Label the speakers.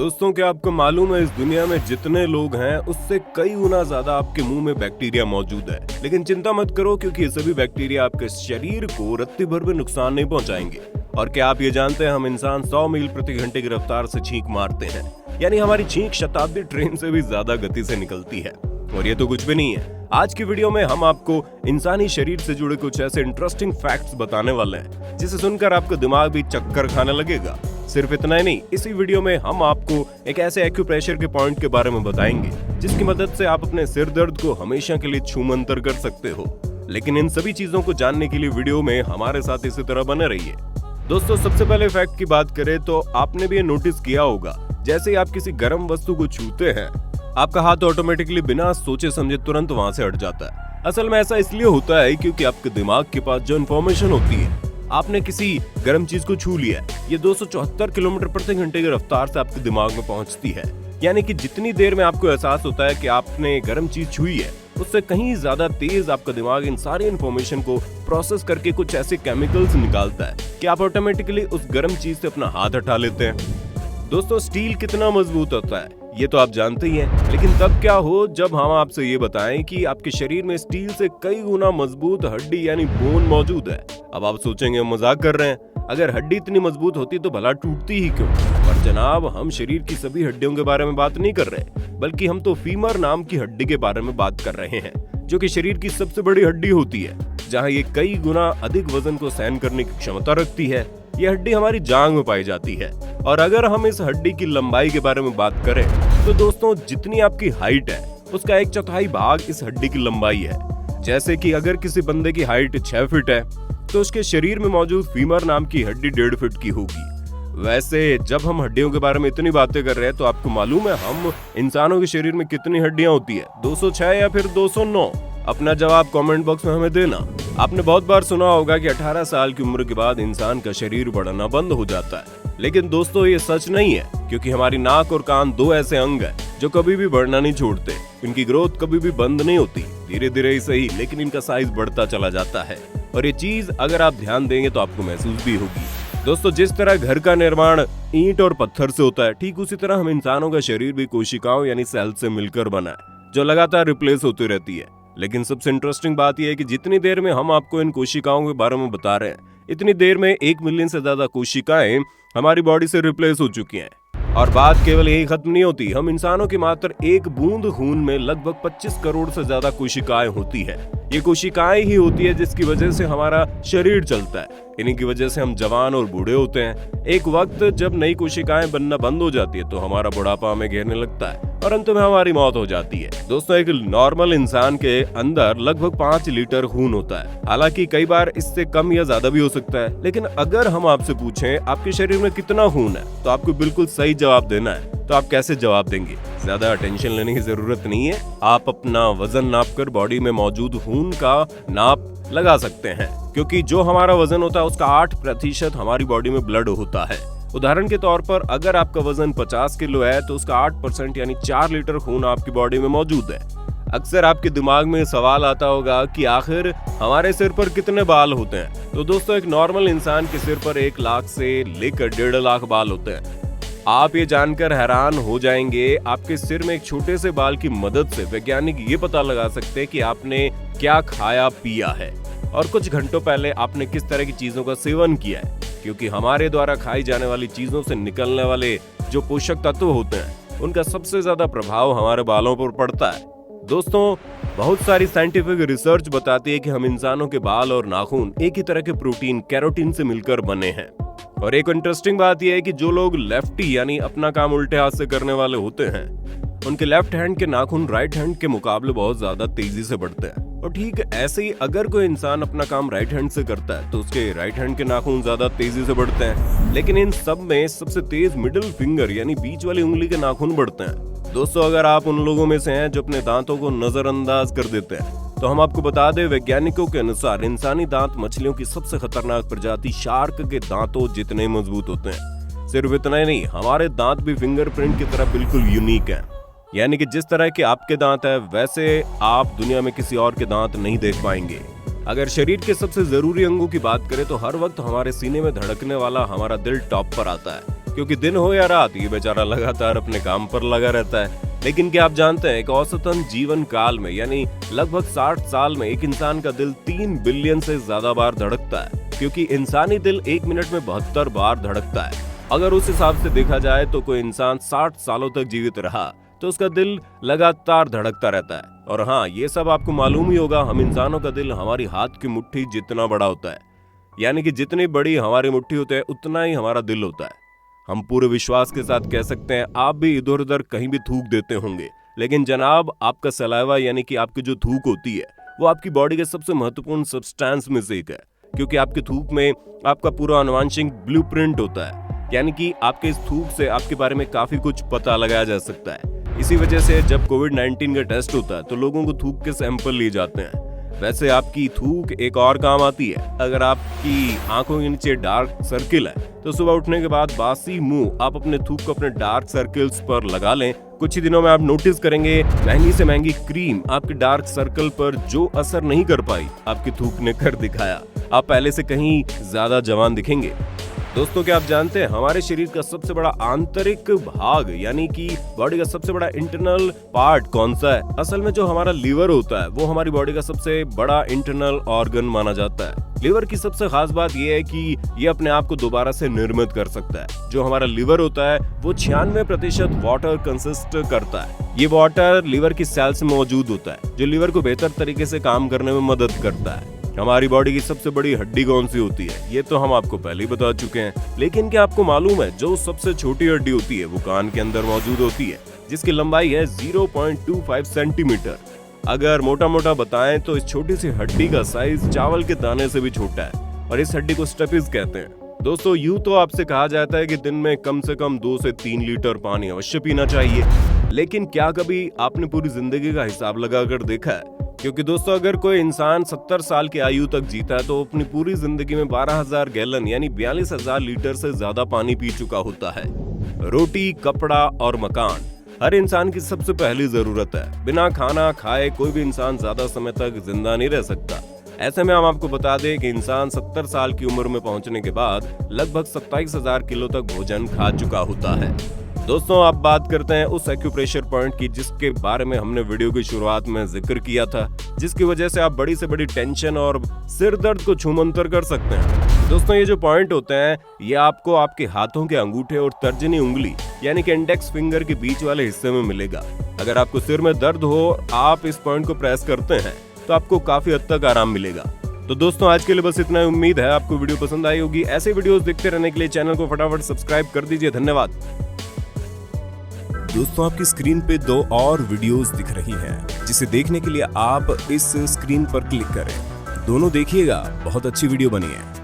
Speaker 1: दोस्तों, क्या आपको मालूम है इस दुनिया में जितने लोग हैं उससे कई गुना ज्यादा आपके मुंह में बैक्टीरिया मौजूद है। लेकिन चिंता मत करो, क्योंकि ये सभी बैक्टीरिया आपके शरीर को रत्ती भर भी नुकसान नहीं पहुंचाएंगे। और क्या आप ये जानते हैं हम इंसान 100 मील प्रति घंटे की रफ्तार से छींक मारते हैं, यानी हमारी छींक शताब्दी ट्रेन से भी ज्यादा गति से निकलती है। और ये तो कुछ भी नहीं है, आज की वीडियो में हम आपको इंसानी शरीर से जुड़े कुछ ऐसे इंटरेस्टिंग फैक्ट्स बताने वाले हैं जिसे सुनकर आपका दिमाग भी चक्कर खाने लगेगा। सिर्फ इतना ही नहीं, इसी वीडियो में हम आपको एक ऐसे एक्यूप्रेशर के पॉइंट के बारे में बताएंगे जिसकी मदद से आप अपने सिर दर्द को हमेशा के लिए छूमंतर कर सकते हो। लेकिन इन सभी चीजों को जानने के लिए वीडियो में हमारे साथ इसी तरह बने रहिए। दोस्तों, सबसे पहले फैक्ट की बात करें तो आपने भी ये नोटिस किया होगा, जैसे ही आप किसी गर्म वस्तु को छूते हैं आपका हाथ ऑटोमेटिकली बिना सोचे समझे तुरंत वहां से हट जाता है। असल में ऐसा इसलिए होता है क्योंकि आपके दिमाग के पास जो इन्फॉर्मेशन होती है, आपने किसी गर्म चीज को छू लिया, ये 274 किलोमीटर प्रति घंटे की रफ्तार से आपके दिमाग में पहुंचती है। यानी कि जितनी देर में आपको एहसास होता है कि आपने गर्म चीज छुई है, उससे कहीं ज्यादा तेज आपका दिमाग इन सारी इन्फॉर्मेशन को प्रोसेस करके कुछ ऐसे केमिकल्स निकालता है कि आप ऑटोमेटिकली उस गर्म चीज से अपना हाथ हटा लेते हैं। दोस्तों, स्टील कितना मजबूत होता है ये तो आप जानते ही हैं, लेकिन तब क्या हो जब हम आपसे ये बताएं कि आपके शरीर में स्टील से कई गुना मजबूत हड्डी यानी बोन मौजूद है। अब आप सोचेंगे हम मजाक कर रहे हैं, अगर हड्डी इतनी मजबूत होती तो भला टूटती ही क्यों। पर जनाब, हम शरीर की सभी हड्डियों के बारे में बात नहीं कर रहे, बल्कि हम तो फीमर नाम की हड्डी के बारे में बात कर रहे हैं, जो कि शरीर की सबसे बड़ी हड्डी होती है, जहाँ ये कई गुना अधिक वजन को सहन करने की क्षमता रखती है। ये हड्डी हमारी जांघ में पाई जाती है। और अगर हम इस हड्डी की लंबाई के बारे में बात करें तो दोस्तों, जितनी आपकी हाइट है उसका 1/4 भाग इस हड्डी की लंबाई है। जैसे कि अगर किसी बंदे की हाइट 6 फीट है तो उसके शरीर में मौजूद फीमर नाम की हड्डी 1.5 फीट की होगी। वैसे जब हम हड्डियों के बारे में इतनी बातें कर रहे हैं तो आपको मालूम है हम इंसानों के शरीर में कितनी हड्डियां होती है? 206 या फिर 209? अपना जवाब कमेंट बॉक्स में हमें देना। आपने बहुत बार सुना होगा कि 18 साल की उम्र के बाद इंसान का शरीर बढ़ना बंद हो जाता है, लेकिन दोस्तों ये सच नहीं है, क्योंकि हमारी नाक और कान दो ऐसे अंग हैं जो कभी भी बढ़ना नहीं छोड़ते। इनकी ग्रोथ कभी भी बंद नहीं होती, धीरे धीरे ही सही, लेकिन इनका साइज बढ़ता चला जाता है। और ये चीज अगर आप ध्यान देंगे तो आपको महसूस भी होगी। दोस्तों, जिस तरह घर का निर्माण ईंट और पत्थर से होता है, ठीक उसी तरह हम इंसानों का शरीर भी कोशिकाओं यानी सेल से मिलकर बना है, जो लगातार रिप्लेस होती रहती है। लेकिन सबसे इंटरेस्टिंग बात यह है कि जितनी देर में हम आपको इन कोशिकाओं के बारे में बता रहे हैं, इतनी देर में 1 मिलियन से ज्यादा कोशिकाएं हमारी बॉडी से रिप्लेस हो चुकी हैं। और बात केवल यही खत्म नहीं होती, हम इंसानों की मात्र एक बूंद खून में लगभग 25 करोड़ से ज्यादा कोशिकाएं होती है। ये कोशिकाएं ही होती है जिसकी वजह से हमारा शरीर चलता है। इन्हीं की वजह से हम जवान और बूढ़े होते हैं। एक वक्त जब नई कोशिकाएं बनना बंद हो जाती है तो हमारा बुढ़ापा हमें घेरने लगता है और अंत में हमारी मौत हो जाती है। दोस्तों, एक नॉर्मल इंसान के अंदर लगभग 5 लीटर खून होता है। हालांकि कई बार इससे कम या ज्यादा भी हो सकता है, लेकिन अगर हम आपसे पूछें आपके शरीर में कितना खून है तो आपको बिल्कुल सही जवाब देना है। तो आप कैसे जवाब देंगे? ज्यादा टेंशन लेने की जरूरत नहीं है, आप अपना वजन नापकर बॉडी में मौजूद खून का नाप लगा सकते हैं, क्योंकि जो हमारा वजन होता है उसका 8% हमारी बॉडी में ब्लड होता है। उदाहरण के तौर पर अगर आपका वजन 50 किलो है तो उसका 8% यानी 4 लीटर खून आपकी बॉडी में मौजूद है। अक्सर आपके दिमाग में सवाल आता होगा कि आखिर हमारे सिर पर कितने बाल होते हैं? तो दोस्तों, एक नॉर्मल इंसान के सिर पर 1 लाख से लेकर 1.5 लाख बाल होते हैं। आप ये जानकर हैरान हो जाएंगे, आपके सिर में एक छोटे से बाल की मदद से वैज्ञानिक ये पता लगा सकते हैं कि आपने क्या खाया पिया है और कुछ घंटों पहले आपने किस तरह की चीजों का सेवन किया है, क्योंकि हमारे द्वारा खाई जाने वाली चीजों से निकलने वाले जो पोषक तत्व होते हैं उनका सबसे ज्यादा प्रभाव हमारे बालों पर पड़ता है। दोस्तों, बहुत सारी साइंटिफिक रिसर्च बताती है कि हम इंसानों के बाल और नाखून एक ही तरह के प्रोटीन कैरोटीन से मिलकर बने हैं। और एक इंटरेस्टिंग बात यह है कि जो लोग लेफ्टी यानी अपना काम उल्टे हाथ से करने वाले होते हैं, उनके लेफ्ट हैंड के नाखून राइट हैंड के मुकाबले बहुत ज्यादा तेजी से बढ़ते हैं। और ठीक ऐसे ही अगर कोई इंसान अपना काम राइट हैंड से करता है तो उसके राइट हैंड के नाखून ज्यादा तेजी से बढ़ते हैं। लेकिन इन सब में सबसे तेज मिडिल फिंगर यानी बीच वाली उंगली के नाखून बढ़ते हैं। दोस्तों, अगर आप उन लोगों में से हैं जो अपने दांतों को नजरअंदाज कर देते हैं तो हम आपको बता दें, वैज्ञानिकों के अनुसार इंसानी दांत मछलियों की सबसे खतरनाक प्रजाति शार्क के दांतों जितने मजबूत होते हैं। सिर्फ इतना ही नहीं, हमारे दांत भी फिंगरप्रिंट की तरह बिल्कुल यूनिक हैं। यानी कि जिस तरह के आपके दांत है वैसे आप दुनिया में किसी और के दांत नहीं देख पाएंगे। अगर शरीर के सबसे जरूरी अंगों की बात करें तो हर वक्त हमारे सीने में धड़कने वाला हमारा दिल टॉप पर आता है। क्योंकि दिन हो या रात ये बेचारा लगातार अपने काम पर लगा रहता है। लेकिन क्या आप जानते हैं कि औसतन जीवन काल में यानी लगभग 60 साल में एक इंसान का दिल 3 बिलियन से ज्यादा बार धड़कता है, क्योंकि इंसानी दिल 1 मिनट में 72 बार धड़कता है। अगर उस हिसाब से देखा जाए तो कोई इंसान 60 सालों तक जीवित रहा तो उसका दिल लगातार धड़कता रहता है। और हाँ, ये सब आपको मालूम ही होगा, हम इंसानों का दिल हमारी हाथ की मुट्ठी जितना बड़ा होता है, यानी कि जितनी बड़ी हमारी मुट्ठी होती है उतना ही हमारा दिल होता है। हम पूरे विश्वास के साथ कह सकते हैं आप भी इधर उधर कहीं भी थूक देते होंगे, लेकिन जनाब आपका सलाइवा यानी कि आपकी जो थूक होती है वो आपकी बॉडी के सबसे महत्वपूर्ण सब्सटेंस में से एक है, क्योंकि आपके थूक में आपका पूरा आनुवांशिक ब्लूप्रिंट होता है, यानी कि आपके इस थूक से आपके बारे में काफी कुछ पता लगाया जा सकता है। इसी वजह से जब कोविड-19 का टेस्ट होता है तो लोगों को थूक के सैंपल लिए जाते हैं। वैसे आपकी थूक एक और काम आती है। अगर आपकी आंखों के नीचे डार्क सर्किल है तो सुबह उठने के बाद बासी मुंह आप अपने थूक को अपने डार्क सर्किल्स पर लगा लें। कुछ ही दिनों में आप नोटिस करेंगे महंगी से महंगी क्रीम आपके डार्क सर्कल पर जो असर नहीं कर पाई आपकी थूक ने कर दिखाया। आप पहले से कहीं ज्यादा जवान दिखेंगे। दोस्तों, क्या आप जानते हैं हमारे शरीर का सबसे बड़ा आंतरिक भाग यानी कि बॉडी का सबसे बड़ा इंटरनल पार्ट कौन सा है? असल में जो हमारा लीवर होता है वो हमारी बॉडी का सबसे बड़ा इंटरनल ऑर्गन माना जाता है। लीवर की सबसे खास बात यह है कि ये अपने आप को दोबारा से निर्मित कर सकता है। जो हमारा लीवर होता है वो 96% वाटर कंसिस्ट करता है। ये वाटर लीवर की सेल्स में मौजूद होता है, जो लीवर को बेहतर तरीके से काम करने में मदद करता है। हमारी बॉडी की सबसे बड़ी हड्डी कौन सी होती है ये तो हम आपको पहले ही बता चुके हैं, लेकिन क्या आपको मालूम है जो सबसे छोटी हड्डी होती है वो कान के अंदर मौजूद होती है, जिसकी लंबाई है 0.25 सेंटीमीटर। अगर मोटा मोटा बताएं तो इस छोटी सी हड्डी का साइज चावल के दाने से भी छोटा है और इस हड्डी को स्टेपिस कहते हैं। दोस्तों, यूं तो आपसे कहा जाता है कि दिन में कम से कम 2 से 3 लीटर पानी अवश्य पीना चाहिए, लेकिन क्या कभी आपने पूरी जिंदगी का हिसाब लगाकर देखा है? क्योंकि दोस्तों, अगर कोई इंसान 70 साल की आयु तक जीता है तो अपनी पूरी जिंदगी में 12,000 गैलन यानी 42,000 लीटर से ज्यादा पानी पी चुका होता है। रोटी, कपड़ा और मकान हर इंसान की सबसे पहली जरूरत है। बिना खाना खाए कोई भी इंसान ज्यादा समय तक जिंदा नहीं रह सकता। ऐसे में हम आपको बता दें कि इंसान 70 साल की उम्र में पहुंचने के बाद लगभग 27,000 किलो तक भोजन खा चुका होता है। दोस्तों, अब बात करते हैं उस एक्यूप्रेशर पॉइंट की जिसके बारे में हमने वीडियो की शुरुआत में जिक्र किया था, जिसकी वजह से आप बड़ी से बड़ी टेंशन और सिर दर्द को छूमंतर कर सकते हैं। दोस्तों, ये जो पॉइंट होते हैं ये आपको आपके हाथों के अंगूठे और तर्जनी उंगली यानी कि इंडेक्स फिंगर के बीच वाले हिस्से में मिलेगा। अगर आपको सिर में दर्द हो, आप इस पॉइंट को प्रेस करते हैं तो आपको काफी हद तक आराम मिलेगा। तो दोस्तों, आज के लिए बस इतना ही। उम्मीद है आपको वीडियो पसंद आई होगी। ऐसे वीडियोस देखते रहने के लिए चैनल को फटाफट सब्सक्राइब कर दीजिए। धन्यवाद। दोस्तों, आपकी स्क्रीन पे 2 और वीडियोस दिख रही हैं, जिसे देखने के लिए आप इस स्क्रीन पर क्लिक करें। दोनों देखिएगा, बहुत अच्छी वीडियो बनी है।